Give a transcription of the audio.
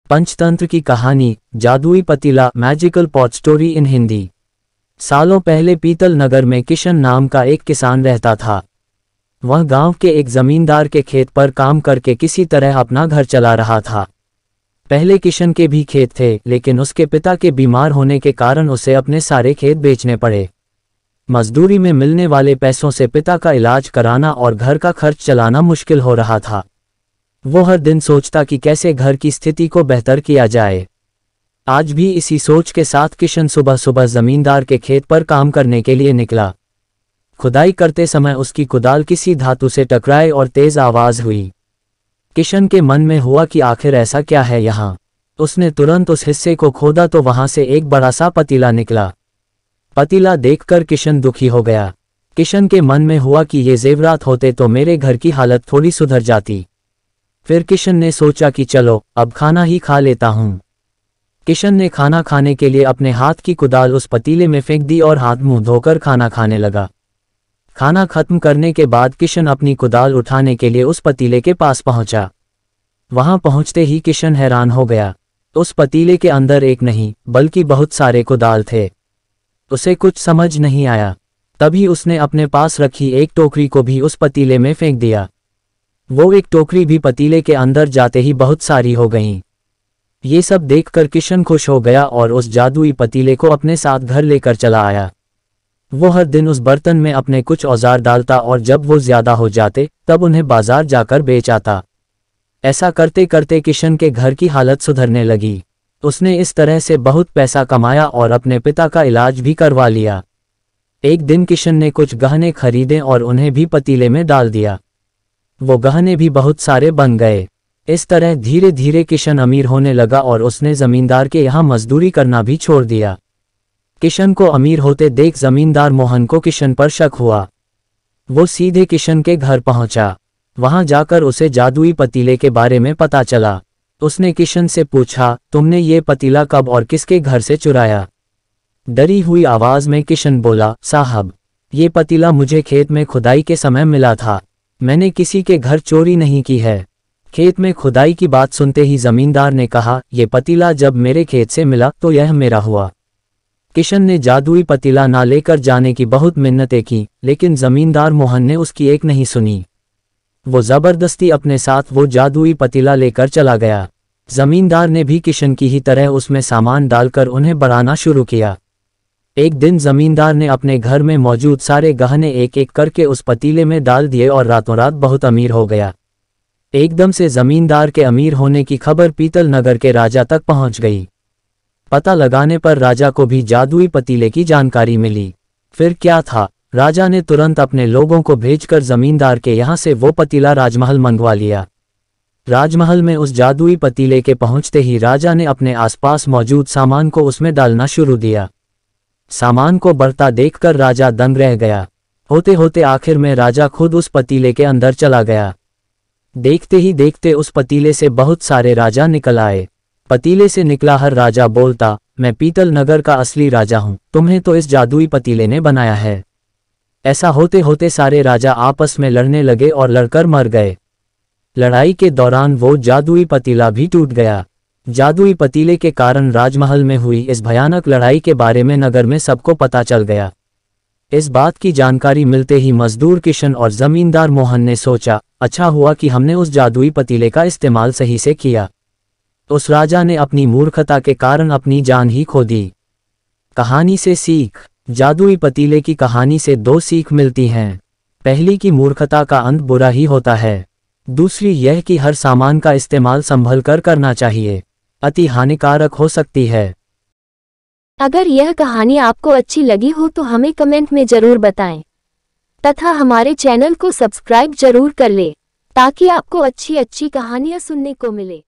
पंचतंत्र की कहानी, जादुई पतीला, magical pot story in Hindi. सालों पहले पीतल नगर में किशन नाम का एक किसान रहता था। वह गांव के एक जमींदार के खेत पर काम करके किसी तरह अपना घर चला रहा था। पहले किशन के भी खेत थे, लेकिन उसके पिता के बीमार होने के कारण उसे अपने सारे खेत बेचने पड़े। मजदूरी में मिलने वाले पैसों से पिता का इलाज कराना और घर का खर्च चलाना मुश्किल हो रहा था। वो हर दिन सोचता कि कैसे घर की स्थिति को बेहतर किया जाए। आज भी इसी सोच के साथ किशन सुबह सुबह जमींदार के खेत पर काम करने के लिए निकला। खुदाई करते समय उसकी कुदाल किसी धातु से टकराई और तेज आवाज हुई। किशन के मन में हुआ कि आखिर ऐसा क्या है यहाँ। उसने तुरंत उस हिस्से को खोदा तो वहां से एक बड़ा सा पतीला निकला। पतीला देखकर किशन दुखी हो गया। किशन के मन में हुआ कि ये जेवरात होते तो मेरे घर की हालत थोड़ी सुधर जाती। फिर किशन ने सोचा कि चलो अब खाना ही खा लेता हूँ। किशन ने खाना खाने के लिए अपने हाथ की कुदाल उस पतीले में फेंक दी और हाथ मुंह धोकर खाना खाने लगा। खाना खत्म करने के बाद किशन अपनी कुदाल उठाने के लिए उस पतीले के पास पहुंचा। वहां पहुंचते ही किशन हैरान हो गया। उस पतीले के अंदर एक नहीं बल्कि बहुत सारे कुदाल थे। उसे कुछ समझ नहीं आया। तभी उसने अपने पास रखी एक टोकरी को भी उस पतीले में फेंक दिया। वो एक टोकरी भी पतीले के अंदर जाते ही बहुत सारी हो गईं। ये सब देखकर किशन खुश हो गया और उस जादुई पतीले को अपने साथ घर लेकर चला आया। वो हर दिन उस बर्तन में अपने कुछ औजार डालता और जब वो ज्यादा हो जाते तब उन्हें बाजार जाकर बेच आता। ऐसा करते करते किशन के घर की हालत सुधरने लगी। उसने इस तरह से बहुत पैसा कमाया और अपने पिता का इलाज भी करवा लिया। एक दिन किशन ने कुछ गहने खरीदे और उन्हें भी पतीले में डाल दिया। वो गहने भी बहुत सारे बन गए। इस तरह धीरे धीरे किशन अमीर होने लगा और उसने जमींदार के यहाँ मजदूरी करना भी छोड़ दिया। किशन को अमीर होते देख जमींदार मोहन को किशन पर शक हुआ। वो सीधे किशन के घर पहुंचा। वहां जाकर उसे जादुई पतीले के बारे में पता चला। उसने किशन से पूछा, तुमने ये पतीला कब और किसके घर से चुराया? डरी हुई आवाज में किशन बोला, साहब, ये पतीला मुझे खेत में खुदाई के समय मिला था। मैंने किसी के घर चोरी नहीं की है। खेत में खुदाई की बात सुनते ही जमींदार ने कहा, यह पतीला जब मेरे खेत से मिला तो यह मेरा हुआ। किशन ने जादुई पतीला ना लेकर जाने की बहुत मिन्नतें की, लेकिन जमींदार मोहन ने उसकी एक नहीं सुनी। वो जबरदस्ती अपने साथ वो जादुई पतीला लेकर चला गया। जमींदार ने भी किशन की ही तरह उसमें सामान डालकर उन्हें बढ़ाना शुरू किया। एक दिन जमींदार ने अपने घर में मौजूद सारे गहने एक एक करके उस पतीले में डाल दिए और रातों रात बहुत अमीर हो गया। एकदम से जमींदार के अमीर होने की खबर पीतल नगर के राजा तक पहुंच गई। पता लगाने पर राजा को भी जादुई पतीले की जानकारी मिली। फिर क्या था, राजा ने तुरंत अपने लोगों को भेजकर जमींदार के यहाँ से वो पतीला राजमहल मंगवा लिया। राजमहल में उस जादुई पतीले के पहुंचते ही राजा ने अपने आसपास मौजूद सामान को उसमें डालना शुरू दिया। सामान को बढ़ता देखकर राजा दंग रह गया। होते होते आखिर में राजा खुद उस पतीले के अंदर चला गया। देखते ही देखते उस पतीले से बहुत सारे राजा निकल आए। पतीले से निकला हर राजा बोलता, मैं पीतल नगर का असली राजा हूं, तुम्हें तो इस जादुई पतीले ने बनाया है। ऐसा होते होते सारे राजा आपस में लड़ने लगे और लड़कर मर गए। लड़ाई के दौरान वो जादुई पतीला भी टूट गया। जादुई पतीले के कारण राजमहल में हुई इस भयानक लड़ाई के बारे में नगर में सबको पता चल गया। इस बात की जानकारी मिलते ही मजदूर किशन और जमींदार मोहन ने सोचा, अच्छा हुआ कि हमने उस जादुई पतीले का इस्तेमाल सही से किया। उस राजा ने अपनी मूर्खता के कारण अपनी जान ही खो दी। कहानी से सीख। जादुई पतीले की कहानी से दो सीख मिलती हैं। पहली कि मूर्खता का अंत बुरा ही होता है। दूसरी यह कि हर सामान का इस्तेमाल संभल कर करना चाहिए, अति हानिकारक हो सकती है। अगर यह कहानी आपको अच्छी लगी हो तो हमें कमेंट में जरूर बताएं तथा हमारे चैनल को सब्सक्राइब जरूर कर ले ताकि आपको अच्छी अच्छी कहानियां सुनने को मिले।